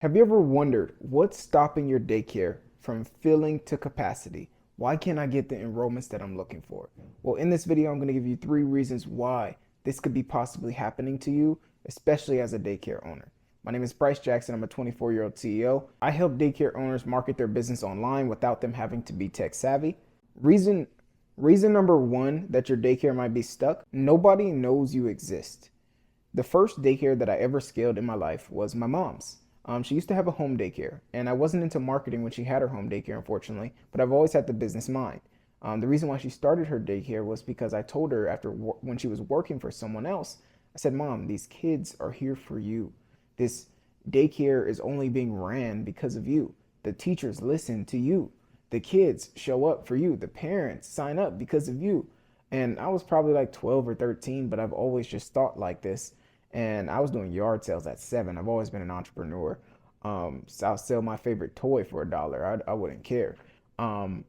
Have you ever wondered what's stopping your daycare from filling to capacity? Why can't I get the enrollments that I'm looking for? Well, in this video, I'm going to give you 3 reasons why this could be possibly happening to you, especially as a daycare owner. My name is Bryce Jackson. I'm a 24-year-old CEO. I help daycare owners market their business online without them having to be tech savvy. Reason reason number 1 that your daycare might be stuck, nobody knows you exist. The first daycare that I ever scaled in my life was my mom's. She used to have a home daycare, and I wasn't into marketing when she had her home daycare, unfortunately, but I've always had the business mind. The reason why she started her daycare was because I told her when she was working for someone else, I said, Mom, these kids are here for you. This daycare is only being ran because of you. The teachers listen to you. The kids show up for you. The parents sign up because of you. And I was probably like 12 or 13, but I've always just thought like this. And I was doing yard sales at 7. I've always been an entrepreneur. So I'll sell my favorite toy for $1. I wouldn't care. Um,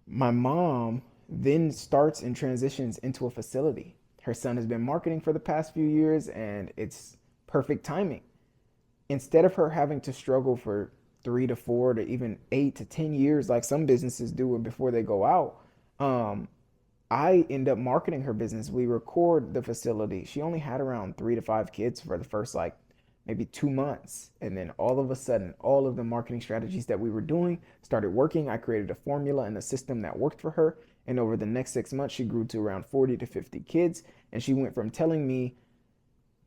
my mom then starts and transitions into a facility. Her son has been marketing for the past few years, and it's perfect timing. Instead of her having to struggle for 3 to 4 to even 8 to 10 years, like some businesses do it before they go out, um, I end up marketing her business. We record the facility. She only had around 3 to 5 kids for the first like maybe 2 months. And then all of a sudden, all of the marketing strategies that we were doing started working. I created a formula and a system that worked for her. And over the next 6 months, she grew to around 40 to 50 kids. And she went from telling me,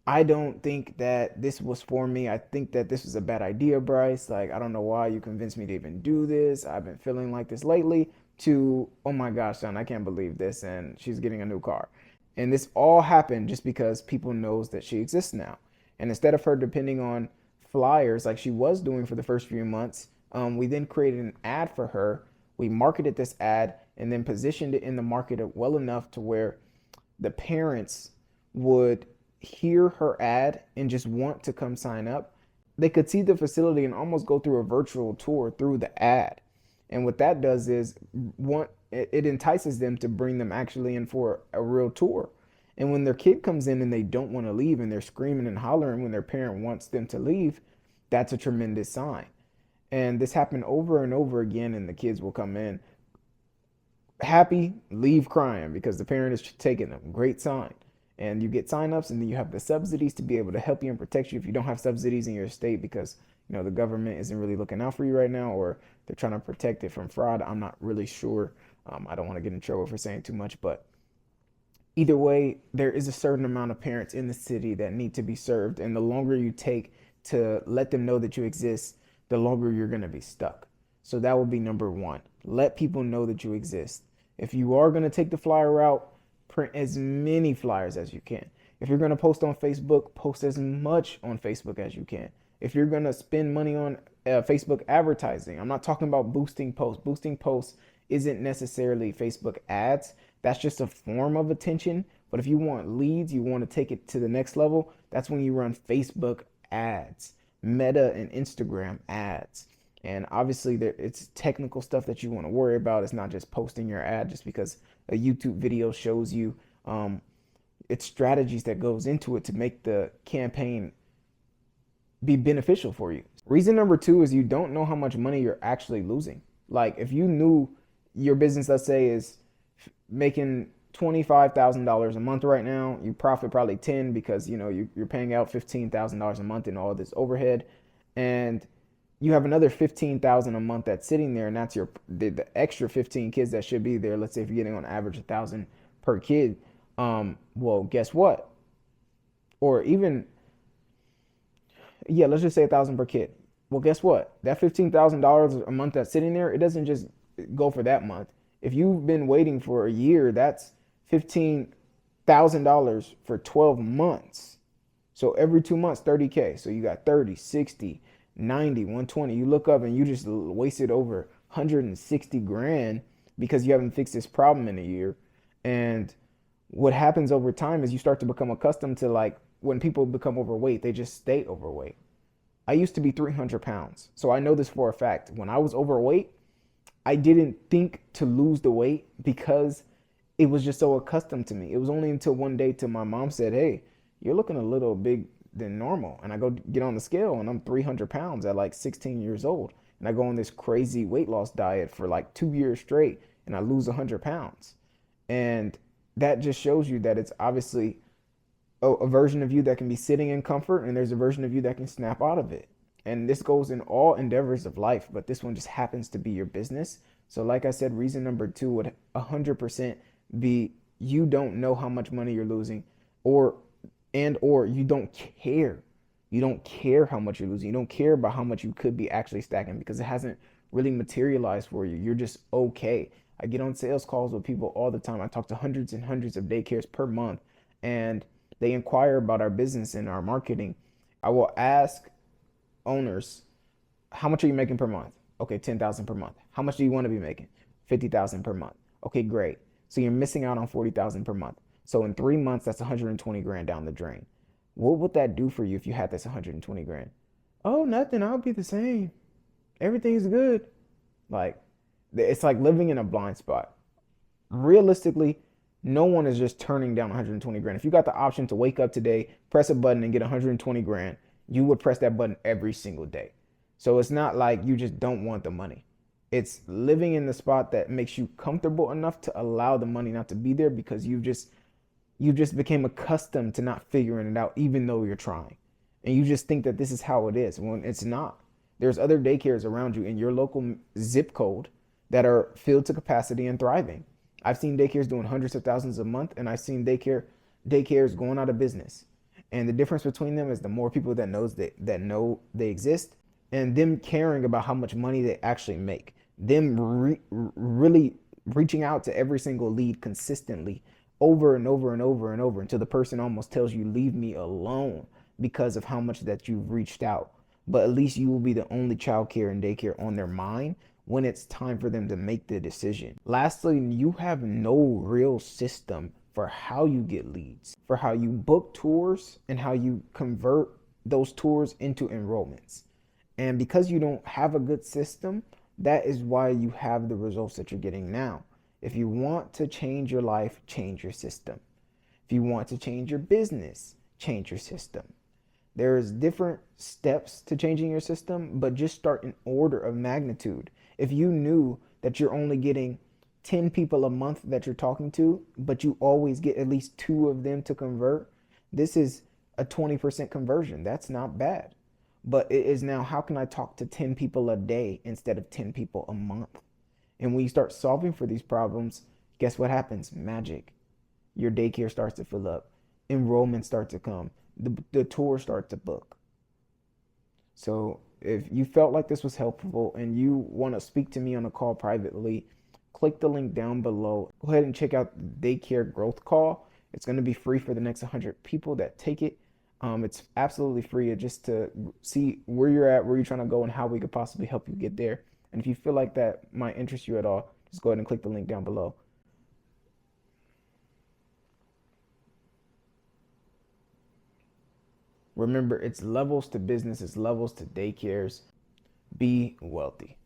I don't think that this was for me. I think that this was a bad idea, Bryce. Like, I don't know why you convinced me to even do this. I've been feeling like this lately. To, oh my gosh, son, I can't believe this. And she's getting a new car. And this all happened just because people knows that she exists now. And instead of her depending on flyers like she was doing for the first few months, we then created an ad for her. We marketed this ad and then positioned it in the market well enough to where the parents would hear her ad and just want to come sign up. They could see the facility and almost go through a virtual tour through the ad. And what that does is it entices them to bring them actually in for a real tour. And when their kid comes in and they don't want to leave and they're screaming and hollering when their parent wants them to leave, that's a tremendous sign. And this happened over and over again, and the kids will come in happy, leave crying because the parent is taking them. Great sign. And you get signups, and then you have the subsidies to be able to help you and protect you if you don't have subsidies in your state because the government isn't really looking out for you right now, or they're trying to protect it from fraud. I'm not really sure. I don't want to get in trouble for saying too much, but either way, there is a certain amount of parents in the city that need to be served, and the longer you take to let them know that you exist, the longer you're going to be stuck. So that would be number 1. Let people know that you exist. If you are going to take the flyer route, print as many flyers as you can. If you're going to post on Facebook, post as much on Facebook as you can. If you're going to spend money on Facebook advertising, I'm not talking about boosting posts. Boosting posts isn't necessarily Facebook ads. That's just a form of attention. But if you want leads, you want to take it to the next level, that's when you run Facebook ads, Meta and Instagram ads. And obviously, it's technical stuff that you want to worry about. It's not just posting your ad just because a YouTube video shows you. It's strategies that goes into it to make the campaign be beneficial for you. Reason number 2 is you don't know how much money you're actually losing. Like if you knew your business, let's say, is making $25,000 a month right now, you profit probably 10 because you're paying out $15,000 a month in all this overhead, and you have another 15,000 a month that's sitting there, and that's the extra 15 kids that should be there. Let's say if you're getting on average 1,000 per kid. Well, guess what? Or even, yeah, let's just say 1,000 per kid. Well, guess what? That $15,000 a month that's sitting there, it doesn't just go for that month. If you've been waiting for a year, that's $15,000 for 12 months. So every 2 months, 30K. So you got 30, 60, 90, 120. You look up and you just wasted over 160 grand because you haven't fixed this problem in a year. And what happens over time is you start to become accustomed to, like, when people become overweight, they just stay overweight. I used to be 300 pounds. So I know this for a fact. When I was overweight, I didn't think to lose the weight because it was just so accustomed to me. It was only until one day till my mom said, hey, you're looking a little big than normal. And I go get on the scale and I'm 300 pounds at like 16 years old. And I go on this crazy weight loss diet for like 2 years straight and I lose 100 pounds. And that just shows you that it's obviously a version of you that can be sitting in comfort, and there's a version of you that can snap out of it. And this goes in all endeavors of life, but this one just happens to be your business. So like I said, reason number two would 100% be you don't know how much money you're losing, or or you don't care. You don't care how much you're losing. You don't care about how much you could be actually stacking because it hasn't really materialized for you. You're just okay. I get on sales calls with people all the time. I talk to hundreds and hundreds of daycares per month, and they inquire about our business and our marketing. I will ask owners, how much are you making per month? Okay, 10,000 per month. How much do you want to be making? 50,000 per month. Okay, great. So you're missing out on 40,000 per month. So in 3 months, that's 120 grand down the drain. What would that do for you if you had this 120 grand? Oh, nothing. I'll be the same. Everything's good. Like, it's like living in a blind spot. Realistically, no one is just turning down 120 grand. If you got the option to wake up today, press a button and get 120 grand, you would press that button every single day. So it's not like you just don't want the money. It's living in the spot that makes you comfortable enough to allow the money not to be there because you just became accustomed to not figuring it out even though you're trying. And you just think that this is how it is when it's not. There's other daycares around you in your local zip code that are filled to capacity and thriving. I've seen daycares doing hundreds of thousands a month, and I've seen daycares going out of business. And the difference between them is the more people that know they exist, and them caring about how much money they actually make, them really reaching out to every single lead consistently over and over and over and over until the person almost tells you, leave me alone, because of how much that you've reached out. But at least you will be the only child care and daycare on their mind when it's time for them to make the decision. Lastly, you have no real system for how you get leads, for how you book tours, and how you convert those tours into enrollments. And because you don't have a good system, that is why you have the results that you're getting now. If you want to change your life, change your system. If you want to change your business, change your system. There's different steps to changing your system, but just start in order of magnitude. If you knew that you're only getting 10 people a month that you're talking to, but you always get at least 2 of them to convert, this is a 20% conversion. That's not bad. But it is now, how can I talk to 10 people a day instead of 10 people a month? And when you start solving for these problems, guess what happens? Magic. Your daycare starts to fill up. Enrollments start to come. The tours start to book. So if you felt like this was helpful and you want to speak to me on a call privately, click the link down below. Go ahead and check out the Daycare Growth Call. It's going to be free for the next 100 people that take it. It's absolutely free just to see where you're at, where you're trying to go, and how we could possibly help you get there. And if you feel like that might interest you at all, just go ahead and click the link down below. Remember, it's levels to business, it's levels to daycares. Be wealthy.